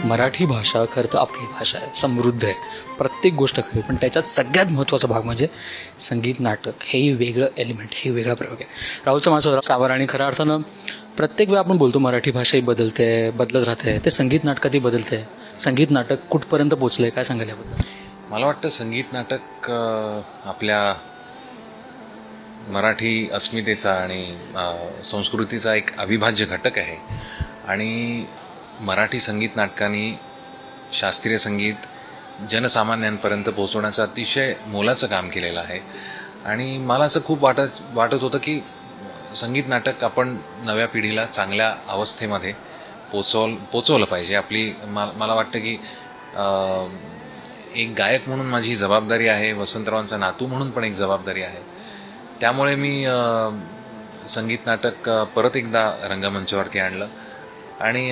मराठी भाषा खरं तर आपली भाषा आहे, समृद्ध आहे, प्रत्येक गोष्ट खरी, पण त्याच्यात सगळ्यात महत्त्वाचा भाग म्हणजे संगीत नाटक. हेही वेगळं एलिमेंट, हे वेगळा प्रयोग आहे. राहुलचं माझं सावर. आणि खऱ्या अर्थानं प्रत्येक वेळा आपण बोलतो मराठी भाषाही बदलते, बदलत राहते, ते संगीत नाटकातही बदलते. संगीत नाटक कुठपर्यंत पोचलं आहे, काय सांगाल याबद्दल? मला वाटतं संगीत नाटक आपल्या मराठी अस्मितेचा आणि संस्कृतीचा एक अविभाज्य घटक आहे. आणि मराठी संगीत नाटकांनी शास्त्रीय संगीत जनसामान्यांपर्यंत पोहोचवण्याचं अतिशय मोलाचं काम केलेलं आहे. आणि मला असं खूप वाटत होतं की संगीत नाटक आपण नव्या पिढीला चांगल्या अवस्थेमध्ये पोचवलं पाहिजे. मला वाटतं की एक गायक म्हणून माझी जबाबदारी आहे, वसंतरावांचा नातू म्हणून पण एक जबाबदारी आहे. त्यामुळे मी संगीत नाटक परत एकदा रंगमंचावरती आणलं. आणि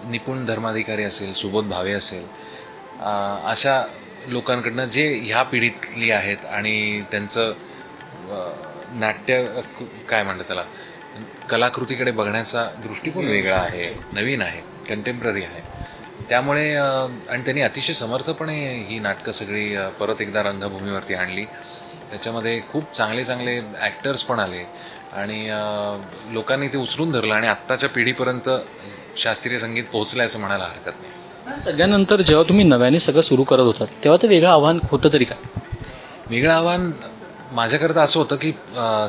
निपुण धर्माधिकारी असेल, सुबोध भावे असेल, अशा लोकांकडनं जे ह्या पिढीतली आहेत आणि त्यांचं नाट्य काय म्हणतात त्याला, कलाकृतीकडे बघण्याचा दृष्टिकोन वेगळा आहे, नवीन आहे, कंटेम्पररी आहे. त्यामुळे आणि त्यांनी अतिशय समर्थपणे ही नाटकं सगळी परत एकदा रंगभूमीवरती आणली. त्याच्यामध्ये खूप चांगले चांगले ॲक्टर्स पण आले आणि लोकांनी ते उचलून धरलं आणि आत्ताच्या पिढीपर्यंत शास्त्रीय संगीत पोहोचलं असं म्हणायला हरकत नाही. सगळ्यानंतर जेव्हा तुम्ही नव्याने सगळं सुरू करत होतात तेव्हा ते वेगळं आव्हान होतं तरी काय? वेगळं आव्हान माझ्याकरता असं होतं की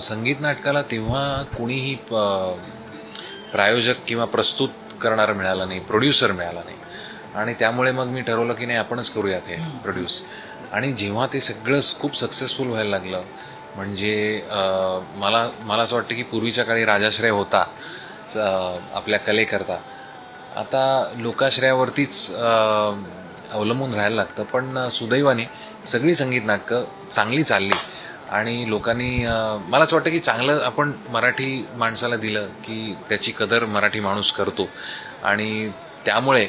संगीत नाटकाला तेव्हा कोणीही प्रायोजक किंवा प्रस्तुत करणारं मिळालं नाही, प्रोड्युसर मिळाला नाही. आणि त्यामुळे मग मी ठरवलं की नाही, आपणच करूयात हे प्रोड्यूस. आणि जेव्हा ते सगळं खूप सक्सेसफुल व्हायला लागलं, म्हणजे मला असं वाटतं की पूर्वीच्या काळी राजाश्रय होता आपल्या कलेकरता, आता लोकाश्रयावरतीच अवलंबून राहायला लागतं. पण सुदैवाने सगळी संगीत नाटकं चांगली चालली आणि लोकांनी मला असं वाटतं की चांगलं आपण मराठी माणसाला दिलं की त्याची कदर मराठी माणूस करतो. आणि त्यामुळे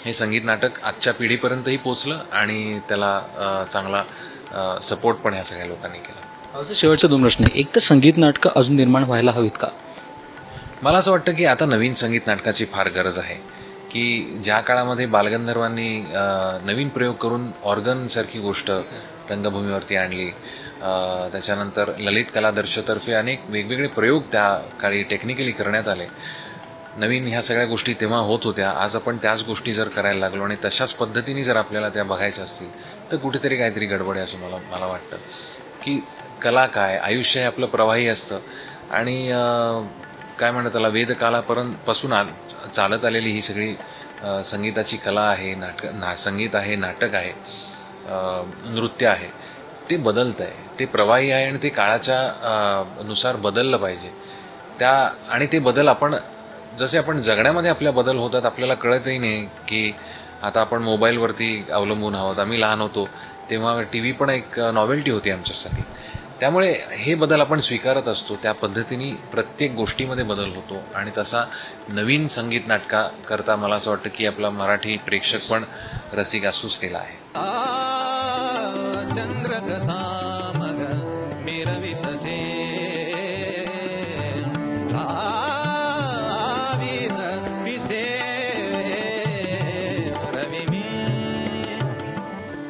हे संगीत नाटक आजच्या पिढीपर्यंतही पोचलं आणि त्याला चांगला सपोर्ट पण ह्या सगळ्या लोकांनी केला. असं शेवटचे 2 प्रश्न. एक तर संगीत नाटकं अजून निर्माण व्हायला हवीत का? मला असं वाटतं की आता नवीन संगीत नाटकाची फार गरज आहे. की ज्या काळामध्ये बालगंधर्वांनी नवीन प्रयोग करून ऑर्गनसारखी गोष्ट रंगभूमीवरती आणली, त्याच्यानंतर ललित कलादर्शतर्फे अनेक वेगवेगळे प्रयोग त्या काळी टेक्निकली करण्यात आले. नवीन ह्या सगळ्या गोष्टी तेव्हा होत होत्या. आज आपण त्याच गोष्टी जर करायला लागलो आणि तशाच पद्धतीने जर आपल्याला त्या बघायच्या असतील तर कुठेतरी काहीतरी गडबड आहे असं मला वाटतं. की कला काय, आयुष्य हे आपलं प्रवाही असतं आणि काय म्हणतात त्याला, वेदकालापासून चालत आलेली ही सगळी संगीताची कला आहे, संगीत आहे, नाटक आहे, नृत्य आहे, ते बदलतं आहे, ते प्रवाही आहे आणि ते काळाच्या नुसार बदललं पाहिजे. आणि ते बदल आपण जसे आपण जगण्यामध्ये आपल्या बदल होतात आपल्याला कळतही नाही की आता आपण मोबाईलवरती अवलंबून आहोत. आम्ही लहान होतो तेव्हा TV पण एक नॉवेल्टी होती आमच्यासाठी. त्यामुळे हे बदल आपण स्वीकारत असतो, त्या पद्धतीने प्रत्येक गोष्टीमध्ये बदल होतो. आणि तसा नवीन संगीत नाटकाकरता मला असं वाटतं की आपला मराठी प्रेक्षक पण रसिक असूच केला आहे.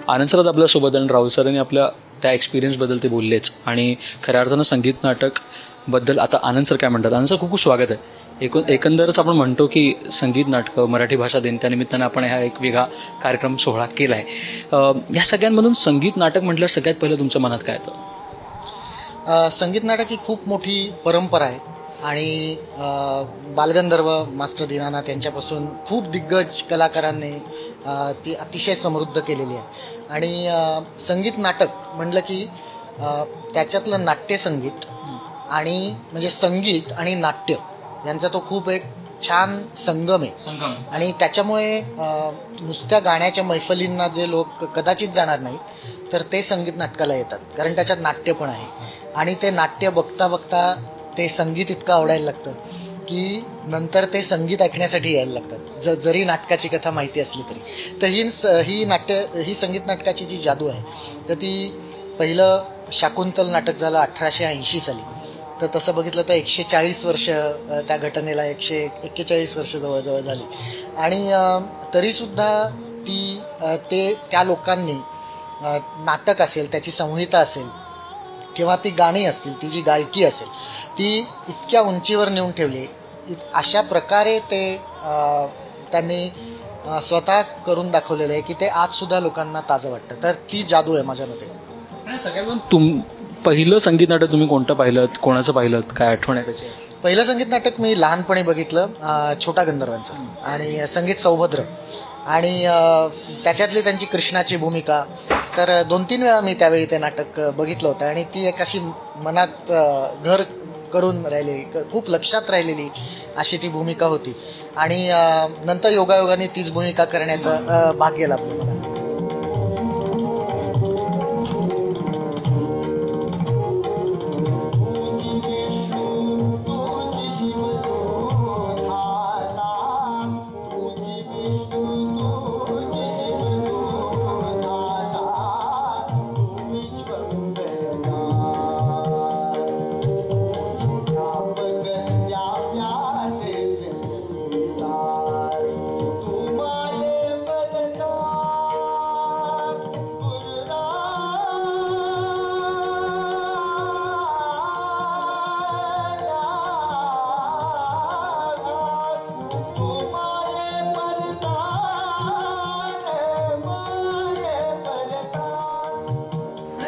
आनंद सर आपल्यासोबत आणि राहुल सरांनी आपल्या त्या एक्सपिरियन्सबद्दल ते बोललेच. आणि खऱ्या अर्थानं संगीत नाटकबद्दल आता आनंद सर काय म्हणतात? आनंद सर, खूप खूप स्वागत आहे. एकंदरच आपण म्हणतो की संगीत नाटकं, मराठी भाषा दिन, त्यानिमित्तानं आपण हा एक वेगळा कार्यक्रम सोहळा केला आहे. या सगळ्यांमधून संगीत नाटक म्हटल्यावर सगळ्यात पहिलं तुमच्या मनात काय येतं? संगीत नाटक ही खूप मोठी परंपरा आहे आणि बालगंधर्व मास्टर दीनानाथ यांच्यापासून खूप दिग्गज कलाकारांनी ती अतिशय समृद्ध केलेली आहे. आणि संगीत नाटक म्हटलं की त्याच्यातलं नाट्यसंगीत आणि म्हणजे संगीत आणि नाट्य यांचा तो खूप एक छान संगम आहे. आणि त्याच्यामुळे नुसत्या गाण्याच्या मैफलींना जे लोक कदाचित जाणार नाहीत तर ते संगीत नाटकाला येतात, कारण त्याच्यात नाट्य पण आहे. आणि ते नाट्य बघता बघता ते संगीत इतकं आवडायला लागतं की नंतर ते संगीत ऐकण्यासाठी यायला लागतात, जरी नाटकाची कथा माहिती असली तरी. तर ही संगीत नाटकाची जी जादू आहे तर ती पहिलं शाकुंतल नाटक झालं 1880 साली. तर तसं बघितलं तर 140 वर्ष त्या घटनेला 141 वर्ष जवळजवळ झाली. आणि तरीसुद्धा त्या लोकांनी नाटक असेल, त्याची संहिता असेल किंवा ती गाणी असतील, ती जी गायकी असेल, ती इतक्या उंचीवर नेऊन ठेवली. अशा प्रकारे त्यांनी स्वतः करून दाखवलेलं आहे की ते आजसुद्धा लोकांना ताजं वाटतं. तर ती जादू आहे माझ्या मते. आणि सगळ्यात पहिलं संगीत नाटक तुम्ही कोणतं पाहिलं, कोणाचं पाहिलं, काय आठवण आहे त्याची? पहिलं संगीत नाटक मी लहानपणी बघितलं, छोटा गंधर्वांचं, आणि संगीत सौभद्र, आणि त्याच्यातली त्यांची कृष्णाची भूमिका. तर 2-3 वेळा मी त्यावेळी ते नाटक बघितलं होतं आणि ती एक अशी मनात घर करून राहिलेली, खूप लक्षात राहिलेली अशी ती भूमिका होती. आणि नंतर योगायोगाने तीच भूमिका करण्याचं भाग्य लाभलं मला.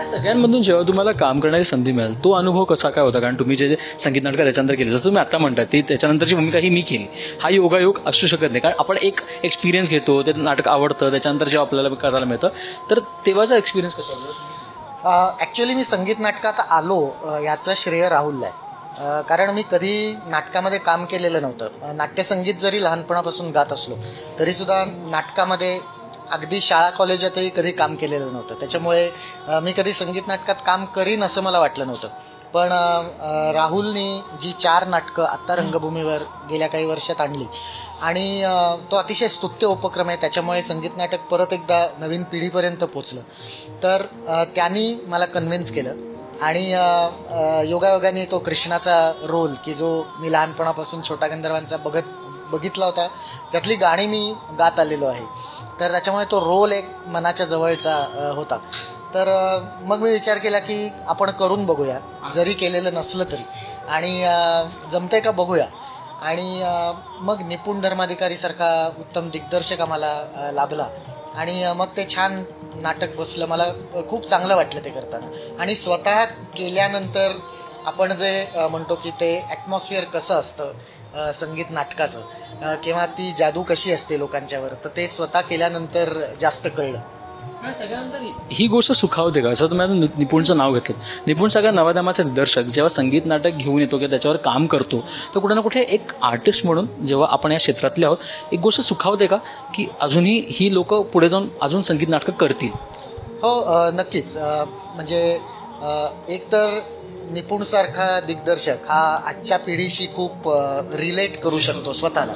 सगळ्यांमधून जेव्हा तुम्हाला काम करण्याची संधी मिळेल तो अनुभव कसा काय होता? कारण तुम्ही जे संगीत नाटक त्याच्यानंतर केले, जसं तुम्ही आता म्हणताय ती त्याच्यानंतरची भूमिका ही मी केली, हा योगायोग असू शकत नाही. कारण आपण एक एक्सपिरियन्स घेतो, ते नाटक आवडतं, त्याच्यानंतर जेव्हा आपल्याला करायला मिळतं, तर तेव्हाचा एक्सपिरियन्स कसा होता? ॲक्च्युली मी संगीत नाटकात आलो याचं श्रेय राहुलला आहे. कारण मी कधी नाटकामध्ये काम केलेलं नव्हतं. नाट्यसंगीत जरी लहानपणापासून गात असलो तरीसुद्धा नाटकामध्ये अगदी शाळा कॉलेजातही कधी काम केलेलं नव्हतं. त्याच्यामुळे मी कधी संगीत नाटकात काम करीन असं मला वाटलं नव्हतं. पण राहुलनी जी 4 नाटकं आत्ता रंगभूमीवर गेल्या काही वर्षात आणली, आणि तो अतिशय स्तुत्य उपक्रम आहे, त्याच्यामुळे संगीत नाटक परत एकदा नवीन पिढीपर्यंत पोचलं. तर त्यांनी मला कन्व्हिन्स केलं, आणि योगायोगाने तो कृष्णाचा रोल की जो मी लहानपणापासून छोटा गंधर्वांचा बघितला होता, त्यातली गाणी मी गात आलेलो आहे. तर त्याच्यामुळे तो रोल एक मनाच्या जवळचा होता. तर मग मी विचार केला की आपण करून बघूया, जरी केलेलं नसलं तरी, आणि जमते का बघूया. आणि मग निपुण धर्माधिकारीसारखा उत्तम दिग्दर्शक आम्हाला लाभला, आणि मग ते छान नाटक बसलं. मला खूप चांगलं वाटलं ते करताना. आणि स्वतः केल्यानंतर आपण जे म्हणतो की ते ॲटमॉस्फिअर कसं असतं संगीत नाटकाचं, किंवा ती जादू कशी असते लोकांच्यावर, तर ते स्वतः केल्यानंतर जास्त कळलं. सगळ्यानंतर ही गोष्ट सुखावते का? असं तुम्ही आता निपुणचं नाव घेतलं, निपुण सगळ्या नवादमाचा दिग्दर्शक जेव्हा संगीत नाटक घेऊन येतो किंवा त्याच्यावर काम करतो, तर कुठे ना कुठे एक आर्टिस्ट म्हणून जेव्हा आपण या क्षेत्रातले आहोत, एक गोष्ट सुखावते का की अजूनही ही लोक पुढे जाऊन अजून संगीत नाटकं करतील? हो, नक्कीच. म्हणजे एक तर निपुणसारखा दिग्दर्शक हा आजच्या पिढीशी खूप रिलेट करू शकतो स्वतःला,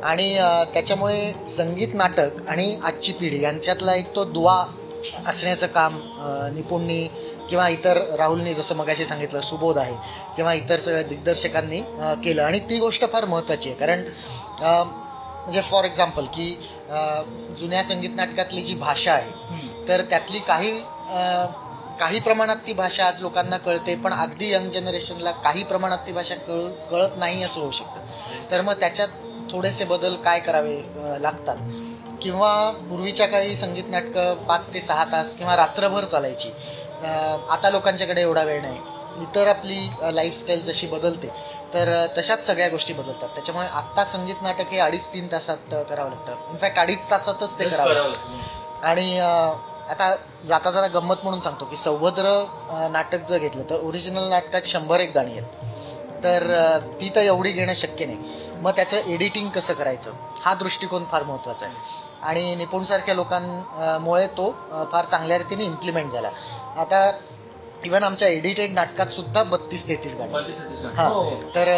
आणि त्याच्यामुळे संगीत नाटक आणि आजची पिढी यांच्यातला एक तो दुवा असण्याचं काम निपुणनी किंवा इतर राहुलनी, जसं मगाशी सांगितलं, सुबोध आहे, किंवा इतर सगळ्या दिग्दर्शकांनी केलं. आणि ती गोष्ट फार महत्त्वाची आहे. कारण म्हणजे फॉर एक्झाम्पल की जुन्या संगीत नाटकातली जी भाषा आहे, तर त्यातली काही प्रमाणात ती भाषा आज लोकांना कळते, पण अगदी यंग जनरेशनला काही प्रमाणात ती भाषा कळत नाही असं होऊ शकतं. तर मग त्याच्यात थोडेसे बदल काय करावे लागतात. किंवा पूर्वीच्या काळी संगीत नाटकं 5 ते 6 तास किंवा रात्रभर चालायची. आता लोकांच्याकडे एवढा वेळ नाही. इतर आपली लाईफस्टाईल जशी बदलते, तर तशाच सगळ्या गोष्टी बदलतात. त्याच्यामुळे आत्ता संगीत नाटक हे 2.5-3 तासात करावं लागतं. इनफॅक्ट 2.5 तासातच ते करावं लागतं. आणि आता जाता जाता गंमत म्हणून सांगतो की सौभद्र नाटक जर घेतलं तर ओरिजिनल नाटकात 101 गाणी आहेत. तर ती तर एवढी घेणं शक्य नाही. मग त्याचं एडिटिंग कसं करायचं हा दृष्टिकोन फार महत्त्वाचा आहे, आणि निपुणसारख्या लोकांमुळे तो फार चांगल्या रीतीने इम्प्लिमेंट झाला. आता इव्हन आमच्या एडिटेड नाटकात सुद्धा 32-33 गाणी. हां, तर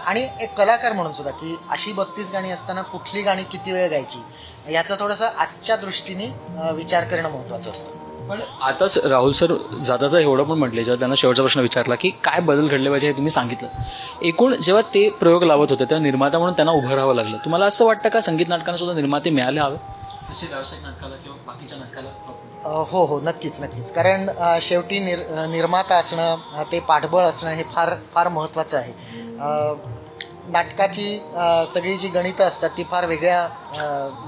आणि एक कलाकार म्हणून सुद्धा की अशी 32 गाणी असताना कुठली गाणी किती वेळ गायची याचा थोडासा आजच्या दृष्टीने विचार करणं महत्त्वाचं असतं. पण आताच राहुल सर जाता एवढं पण म्हटले, जेव्हा त्यांना शेवटचा प्रश्न विचारला की काय बदल घडले पाहिजे हे तुम्ही सांगितलं, एकूण जेव्हा ते प्रयोग लावत होते तेव्हा निर्माता म्हणून त्यांना उभं राहावं लागलं. तुम्हाला असं वाटतं का संगीत नाटकांना सुद्धा निर्माते मिळाले हवे जसे व्यावसायिक नाटकाला किंवा बाकीच्या नाटकाला? हो, नक्कीच. कारण शेवटी निर्माता असणं, ते पाठबळ असणं हे फार फार महत्त्वाचं आहे. नाटकाची सगळी जी गणितं असतात ती फार वेगळ्या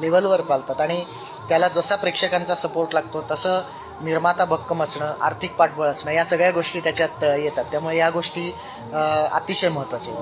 लेवलवर चालतात आणि त्याला जसा प्रेक्षकांचा सपोर्ट लागतो तसं निर्माता भक्कम असणं, आर्थिक पाठबळ असणं, या सगळ्या गोष्टी त्याच्यात येतात. त्यामुळे या गोष्टी अतिशय महत्त्वाच्या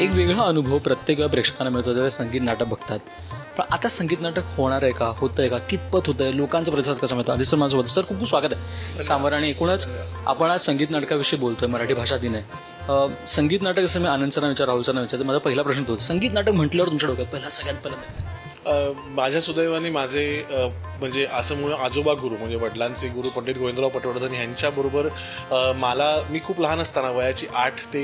एक वेगळा अनुभव प्रत्येक वेळा प्रेक्षकांना मिळतो जेव्हा संगीत नाटक बघतात. पण आता संगीत नाटक होणार आहे का, होतं आहे का, कितपत होतं आहे, लोकांचा प्रतिसाद कसा मिळतो? आधी सर माझ्यासोबत. सर खूप खूप स्वागत आहे सांवर. आणि एकूणच आपण आज संगीत नाटकाविषयी बोलतोय, मराठी भाषा दिन आहे. संगीत नाटक जसं मी आनंद सरांना विचार, राहुल सरांना विचारतो, माझा पहिला प्रश्न तो संगीत नाटक म्हटल्यावर तुमच्या डोक्यात सगळ्यात पहिला माझ्या सुदैवाने माझे म्हणजे असं म्हणून आजोबा गुरु म्हणजे वडिलांचे गुरु पंडित गोविंदराव पटवर्धन यांच्याबरोबर मी खूप लहान असताना वयाची 8 ते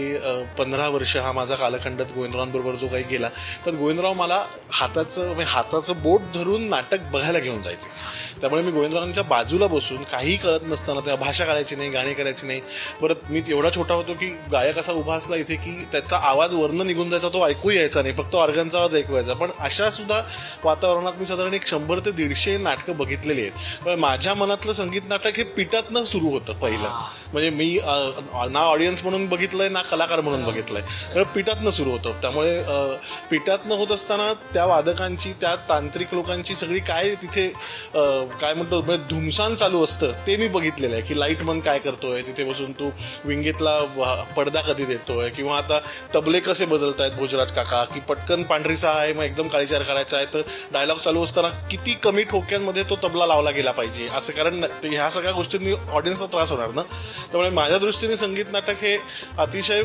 15 वर्ष हा माझा कालखंड गोविंदरावांबरोबर जो काही गेला, तर गोविंदराव मला हाताचं बोट धरून नाटक बघायला घेऊन जायचे. त्यामुळे मी गोविंदरावांच्या बाजूला बसून काहीही कळत नसताना, तेव्हा भाषा करायची नाही, गाणी करायची नाही. परत मी एवढा छोटा होतो की गायक असा उभा असला इथे की त्याचा आवाज वरनं निघून जायचा, तो ऐकू यायचा नाही, फक्त ऑर्गनचा आवाज ऐकू यायचा. पण अशा सुद्धा वातावरणात मी साधारण 100 ते 150 नाटकं बघितलेली आहेत. पण माझ्या मनातलं संगीत नाटक हे पिटातनं सुरू होतं पहिलं. म्हणजे मी ना ऑडियन्स म्हणून बघितलंय ना कलाकार म्हणून बघितलंय, तर पिटातनं सुरू होतं. त्यामुळे पिटातनं होत असताना त्या वादकांची, त्या तांत्रिक लोकांची सगळी काय तिथे काय म्हणतो म्हणजे धुमसान चालू असतं ते मी बघितलेलं आहे. की लाईटमन काय करतोय तिथे बसून, तू विंगेतला पडदा कधी देतोय, किंवा आता तबले कसे बदलतायत भोजराज काका, की पटकन पांढरीसा आहे मग एकदम काळीचार करायचा आहे, तर डायलॉग चालू असताना किती कमी ठोक्यांमध्ये तो तबला लावला गेला पाहिजे असं. कारण ह्या सगळ्या गोष्टींनी ऑडियन्सला त्रास होणार ना. त्यामुळे माझ्या दृष्टीने संगीत नाटक हे अतिशय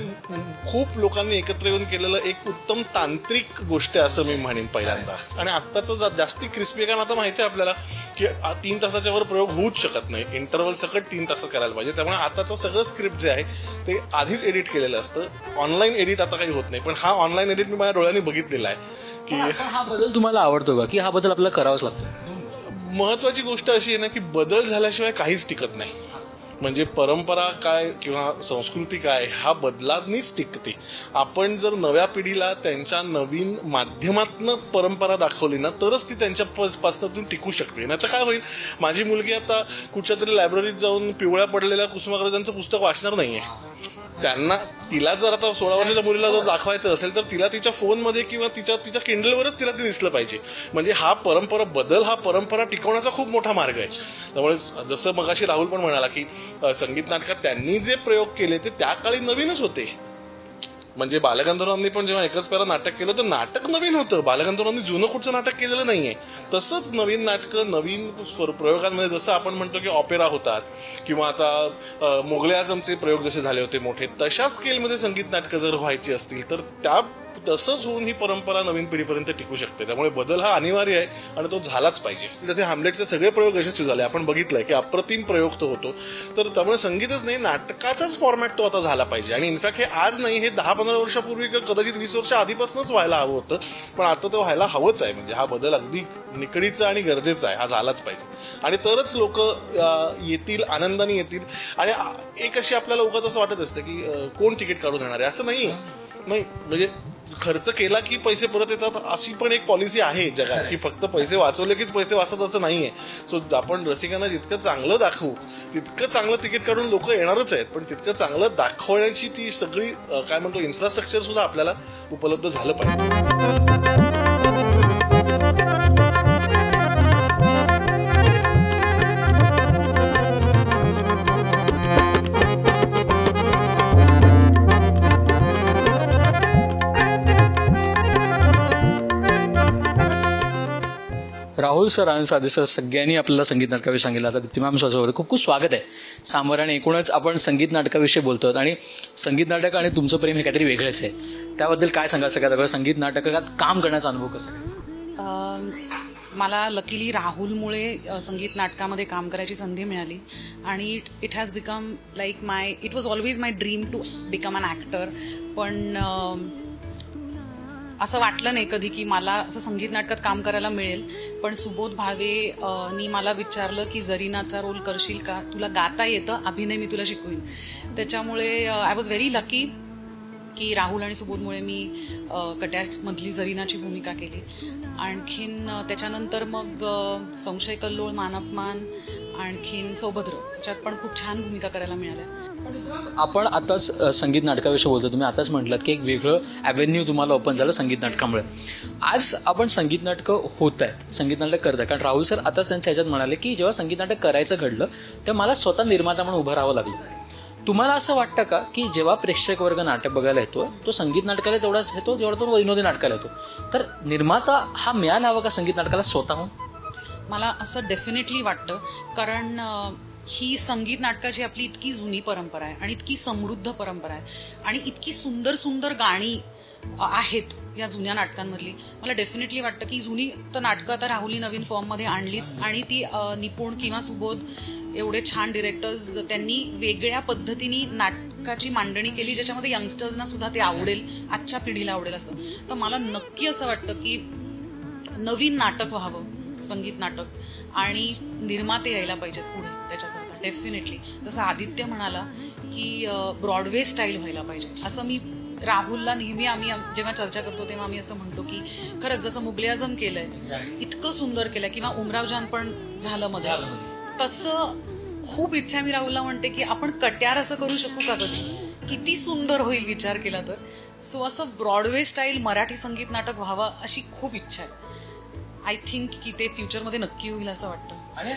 खूप लोकांनी एकत्र येऊन केलेलं एक उत्तम तांत्रिक गोष्ट आहे असं मी म्हणेन पहिल्यांदा. आणि आत्ताचं जास्ती क्रिस्पी, कारण आता माहिती आहे आपल्याला की 3 तासाच्या वर प्रयोग होऊच शकत नाही, इंटरव्हल सकट 3 तासात करायला पाहिजे. त्यामुळे आताचं सगळं स्क्रिप्ट जे आहे ते आधीच एडिट केलेलं असतं. ऑनलाईन एडिट आता काही होत नाही, पण हा ऑनलाईन एडिट मी माझ्या डोळ्यांनी बघितलेला आहे. की हा बदल तुम्हाला आवडतो का, की हा बदल आपल्याला करावाच लागतो? महत्वाची गोष्ट अशी आहे ना की बदल झाल्याशिवाय काहीच टिकत नाही. म्हणजे परंपरा काय किंवा संस्कृती काय ह्या बदलांनीच टिकते. आपण जर नव्या पिढीला त्यांच्या नवीन माध्यमातनं परंपरा दाखवली ना तरच ती त्यांच्या पासून टिकू शकते. नाही तर काय होईल, माझी मुलगी आता कुठच्या तरी लायब्ररीत जाऊन पिवळ्या पडलेल्या कुसुमाग्रजांचं पुस्तक वाचणार नाहीये. त्यांना तिला जर आता 16 वर्षाच्या मुलीला जर दाखवायचं असेल तर तिला तिच्या फोनमध्ये किंवा तिच्या किंडलवरच तिला ते दिसलं पाहिजे. म्हणजे हा परंपरा टिकवण्याचा खूप मोठा मार्ग आहे. त्यामुळे जसं मगाशी राहुल पण म्हणाला की संगीत नाटकात त्यांनी जे प्रयोग केले ते त्या काळी नवीनच होते. म्हणजे बालगंधर्वांनी पण जेव्हा एकच पेरा नाटक केलं तर नाटक नवीन होतं. बालगंधर्वांनी जुनं कुठचं नाटक केलेलं नाहीये. तसंच नवीन नाटकं नवीन प्रयोगांमध्ये जसं आपण म्हणतो की ऑपेरा होतात किंवा आता मोगले आझमचे प्रयोग जसे झाले होते मोठे, तशा स्केलमध्ये संगीत नाटकं जर व्हायची असतील तर तसंच होऊन ही परंपरा नवीन पिढीपर्यंत टिकू शकते. त्यामुळे बदल हा अनिवार्य आहे आणि तो झालाच पाहिजे. जसे हॅमलेटचे सगळे प्रयोग यशस्वी झाले, आपण बघितलंय की अप्रतिम प्रयोग तो होतो. तर त्यामुळे संगीतच नाही, नाटकाचाच फॉर्मॅट तो आता झाला पाहिजे. आणि इनफॅक्ट हे आज नाही, हे 10-15 वर्षापूर्वी किंवा कदाचित 20 वर्ष आधीपासूनच व्हायला हवं होतं, पण आता तो व्हायला हवंच आहे. म्हणजे हा बदल अगदी निकडीचा आणि गरजेचा आहे, हा झालाच पाहिजे. आणि तरच लोक येतील, आनंदाने येतील. आणि एक अशी आपल्याला उगाच असं वाटत असतं की कोण तिकीट काढून येणार आहे, असं नाही. म्हणजे खर्च केला की पैसे परत येतात अशी पण एक पॉलिसी आहे जगात, की फक्त पैसे वाचवले कीच पैसे वाचत असं नाहीये. सो आपण रसिकांना जितकं चांगलं दाखवू तितकं चांगलं तिकीट काढून लोक येणारच आहेत, पण तितकं चांगलं दाखवण्याची ती सगळी काय म्हणतो इन्फ्रास्ट्रक्चर सुद्धा आपल्याला उपलब्ध झालं पाहिजे. राहुल सर आणि साधे सर सगळ्यांनी आपल्याला संगीत नाटकाविषयी सांगितलं. आता दीप्ती मॅम स्वतः खूप खूप स्वागत आहे सांबर. आणि एकूणच आपण संगीत नाटकाविषयी बोलतोय आणि संगीत नाटक आणि तुमचं प्रेम हे काहीतरी वेगळंच आहे. त्याबद्दल काय सांगा सगळ्यात अगोदर संगीत नाटकात काम करण्याचा अनुभव कसा? मला लकीली राहुलमुळे संगीत नाटकामध्ये काम करायची संधी मिळाली आणि it has become like it was always my dream to become an actor. पण असं वाटलं नाही कधी की मला असं संगीत नाटकात काम करायला मिळेल. पण सुबोध भावे नी मला विचारलं की जरीनाचा रोल करशील का, तुला गाता येतं, अभिनय मी तुला शिकवीन. त्याच्यामुळे आय वॉज व्हेरी लकी की राहुल आणि सुबोधमुळे मी कट्यारमधली जरीनाची भूमिका केली. आणखीन त्याच्यानंतर मग संशय कल्लोळ, मानपमान, आणखीन सौभद्र याच्यात पण खूप छान भूमिका करायला मिळाल्या. आपण आताच संगीत नाटकाविषयी बोलतो. तुम्ही आताच म्हटलात की एक वेगळं ॲव्हेन्यू तुम्हाला ओपन झालं संगीत नाटकामुळे. आज आपण संगीत नाटकं होत आहेत, संगीत नाटक करत आहे. कारण राहुल सर आताच त्यांच्या ह्याच्यात म्हणाले की जेव्हा संगीत नाटक करायचं घडलं तेव्हा मला स्वतः निर्माता म्हणून उभं राहावं लागलं. तुम्हाला असं वाटतं का की जेव्हा प्रेक्षक वर्ग नाटक बघायला येतो तो संगीत नाटकाला तेवढाच येतो जेवढा तो विनोदी नाटकाला येतो, तर निर्माता हा मिळायला हवा का संगीत नाटकाला स्वतःहून? मला असं डेफिनेटली वाटतं, कारण ही संगीत नाटकाची आपली इतकी जुनी परंपरा आहे आणि इतकी समृद्ध परंपरा आहे आणि इतकी सुंदर सुंदर गाणी आहेत या जुन्या नाटकांमधली. मला डेफिनेटली वाटतं की जुनी तर नाटकं आता राहुलनी नवीन फॉर्ममध्ये आणलीच आणि ती निपुण किंवा सुबोध एवढे छान डिरेक्टर्स त्यांनी वेगळ्या पद्धतीने नाटकाची मांडणी केली ज्याच्यामध्ये यंगस्टर्सना सुद्धा ते आवडेल, आजच्या पिढीला आवडेल. असं तर मला नक्की असं वाटतं की नवीन नाटक व्हावं संगीत नाटक आणि निर्माते यायला पाहिजेत पुढे त्याच्याकरता. डेफिनेटली जसं आदित्य म्हणाला की ब्रॉडवे स्टाईल व्हायला पाहिजे, असं मी राहुलला नेहमी आम्ही जेव्हा चर्चा करतो तेव्हा आम्ही असं म्हणतो की खरंच जसं मुघले आझम केलंय इतकं सुंदर केलंय किंवा उमराव जान पण झालं मध्ये, तसं खूप इच्छा मी राहुलला म्हणते की आपण कट्यार असं करू शकू का कधी, किती सुंदर होईल विचार केला तर. सो असं ब्रॉडवे स्टाईल मराठी संगीत नाटक व्हावं अशी खूप इच्छा आहे. आय थिंक की ते फ्युचरमध्ये नक्की होईल असं वाटतं. आणि या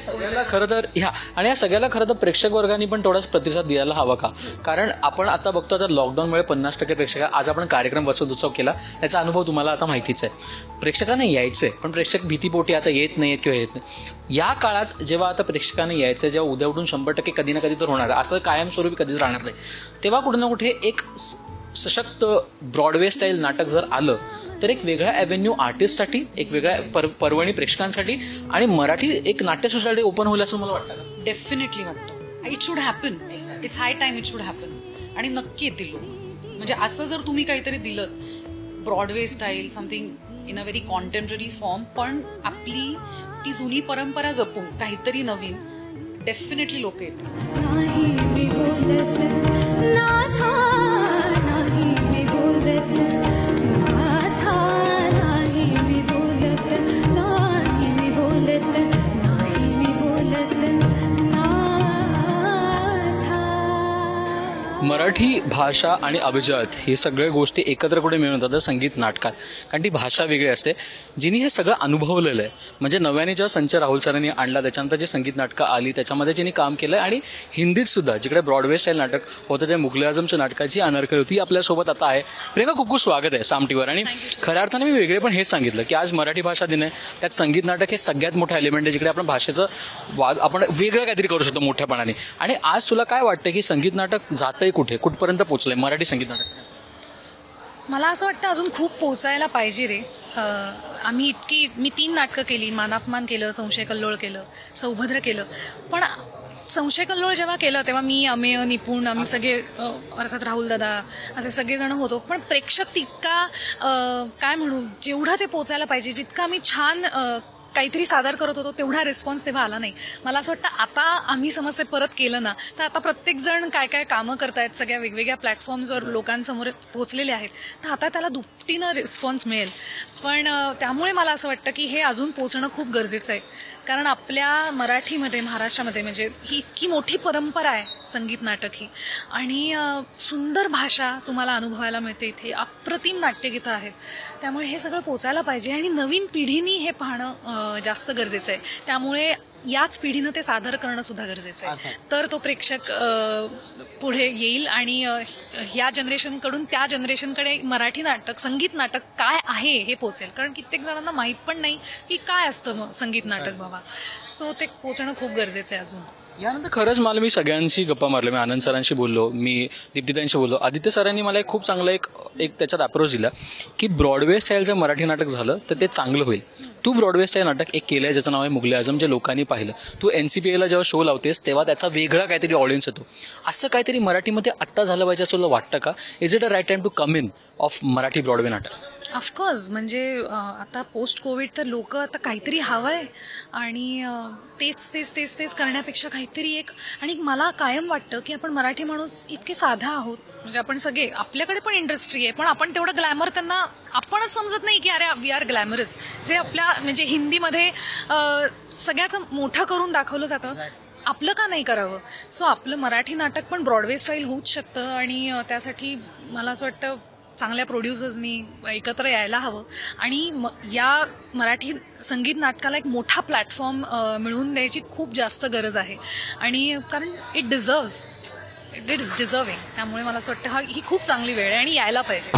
सगळ्याला खरं तर प्रेक्षक वर्गाने पण थोडाच प्रतिसाद द्यायला हवा का? कारण आपण आता बघतो आता लॉकडाऊनमुळे 50% प्रेक्षक, आज आपण कार्यक्रम वसंत उत्सव केला त्याचा अनुभव तुम्हाला आता माहितीच आहे. प्रेक्षकांना यायचंय पण प्रेक्षक भीतीपोटी आता येत नाहीत किंवा येत नाही. या काळात जेव्हा आता प्रेक्षकांना यायचंय, जेव्हा उद्या उठून 100% कधी ना कधी तर होणार, असं कायमस्वरूपी कधीच राहणार नाही, तेव्हा कुठे ना कुठे एक सशक्त ब्रॉडवे स्टाईल नाटक जर आलं तर एक वेगळा ॲव्हेन्यू आर्टिस्टसाठी, एक वेगळ्या पर्वणी प्रेक्षकांसाठी आणि मराठी एक नाट्यसृष्टीसाठी ओपन होईल असं मला वाटतं का? डेफिनेटली वाटतं. It should happen, it's high time it should happen. आणि नक्की येतील लोक. म्हणजे असं जर तुम्ही काहीतरी दिलं Broadway style, something in a very contemporary form, पण आपली ती जुनी परंपरा जपून काहीतरी नवीन, डेफिनेटली लोक येतील. मराठी भाषा आणि अभिजात हे सगळ्या गोष्टी एकत्र कुठे मिळून येतात संगीत नाटकात. कारण ती भाषा वेगळी असते जिने हे सगळं अनुभवलेलं आहे. म्हणजे नव्याने जेव्हा संच राहुल सरांनी आणला त्याच्यानंतर जे संगीत नाटकं आली त्याच्यामध्ये ज्यांनी काम केलं आणि हिंदीत सुद्धा जिकडे ब्रॉडवे स्टाईल नाटक होतं ते मुघले आझमच्या नाटकाची अनारकली होती. आपल्यासोबत आता आहे प्रियंका. खूप खूप स्वागत आहे सामटीवर. आणि खऱ्या अर्थाने मी वेगळे पण हेच सांगितलं की आज मराठी भाषा दिन आहे, त्यात संगीत नाटक हे सगळ्यात मोठं एलिमेंट आहे जिकडे आपण भाषेचं आपण वेगळं काहीतरी करू शकतो मोठ्यापणाने. आणि आज तुला काय वाटतं की संगीत नाटक जातंय कुठे, कुठपर्यंत पोहोचलंय मराठी संगीत नाटक? मला असं वाटतं अजून खूप पोचायला पाहिजे रे. मी 3 नाटकं केली, मानापमान केलं, संशय कल्लोळ केलं, सौभद्र केलं. पण संशय कल्लोळ जेव्हा केलं तेव्हा मी, अमेय, निपुण, आम्ही सगळे अर्थात राहुल दादा असे सगळेजण होतो. पण प्रेक्षक तितका काय म्हणू, जेवढं ते पोचायला पाहिजे, जितकं आम्ही छान काहीतरी सादर करत होतो तेवढा रिस्पॉन्स तेव्हा आला नाही. मला असं वाटतं आता आम्ही समज ते परत केलं ना तर आता प्रत्येक जण काय काय कामं करतायत, सगळ्या वेगवेगळ्या प्लॅटफॉर्म्सवर लोकांसमोर पोहोचलेले आहेत, तर आता त्याला दुपटीनं रिस्पॉन्स मिळेल. पण त्यामुळे मला असं वाटतं की हे अजून पोहोचणं खूप गरजेचं आहे. कारण आपल्या मराठीमध्ये, महाराष्ट्रामध्ये म्हणजे ही इतकी मोठी परंपरा आहे संगीत नाटक ही, आणि सुंदर भाषा तुम्हाला अनुभवायला मिळते इथे, अप्रतिम नाट्यगीतं आहेत. त्यामुळे हे सगळं पोचायला पाहिजे आणि नवीन पिढीनी हे पाहणं जास्त गरजेचं आहे. त्यामुळे याच पिढीनं ते सादर करणं सुद्धा गरजेचं आहे. तर तो प्रेक्षक पुढे येईल आणि ह्या जनरेशनकडून त्या जनरेशनकडे मराठी नाटक, संगीत नाटक काय आहे हे पोचेल. कारण कित्येक जणांना माहीत पण नाही की काय असतं मग संगीत नाटक बाबा. सो ते पोचणं खूप गरजेचं आहे अजून. यानंतर खरंच मला मी सगळ्यांशी गप्पा मारल्या. मी आनंद सरांशी बोललो, मी दीप्तिताईंशी बोललो. आदित्य सरांनी मला एक खूप चांगला एक त्याच्यात अप्रोच दिला की ब्रॉडवे स्टाईल जर मराठी नाटक झालं तर ते चांगलं होईल. तू ब्रॉडवे स्टाईल नाटक एक केलंय ज्याचं नाव आहे मुघल आझम, जे लोकांनी पाहिलं. तू NCPAला जेव्हा शो लावतेस तेव्हा त्याचा वेगळा काहीतरी ऑडियन्स येतो. असं काहीतरी मराठीमध्ये आत्ता झालं पाहिजे असं तुला वाटतं का? Is it a right time to come in of Marathi Broadway नाटक? ऑफकोर्स. म्हणजे आता पोस्ट कोविड तर लोक आता काहीतरी हवंय आणि तेच करण्यापेक्षा काहीतरी एक. आणि मला कायम वाटतं की आपण मराठी माणूस इतके साधा आहोत, म्हणजे आपण सगळे, आपल्याकडे पण इंडस्ट्री आहे पण आपण तेवढं ग्लॅमर त्यांना आपणच समजत नाही की अरे वी आर ग्लॅमरस. जे आपल्या म्हणजे हिंदीमध्ये सगळ्याचं मोठं करून दाखवलं जातं, आपलं का नाही करावं? सो आपलं मराठी नाटक पण ब्रॉडवे स्टाईल होऊच शकतं आणि त्यासाठी मला असं वाटतं चांगल्या प्रोड्युसर्सनी एकत्र यायला हवं आणि या मराठी संगीत नाटकाला एक मोठा प्लॅटफॉर्म मिळवून द्यायची खूप जास्त गरज आहे. आणि कारण इट इज डिझर्विंग. त्यामुळे मला असं वाटतं ही खूप चांगली वेळ आहे आणि यायला पाहिजे.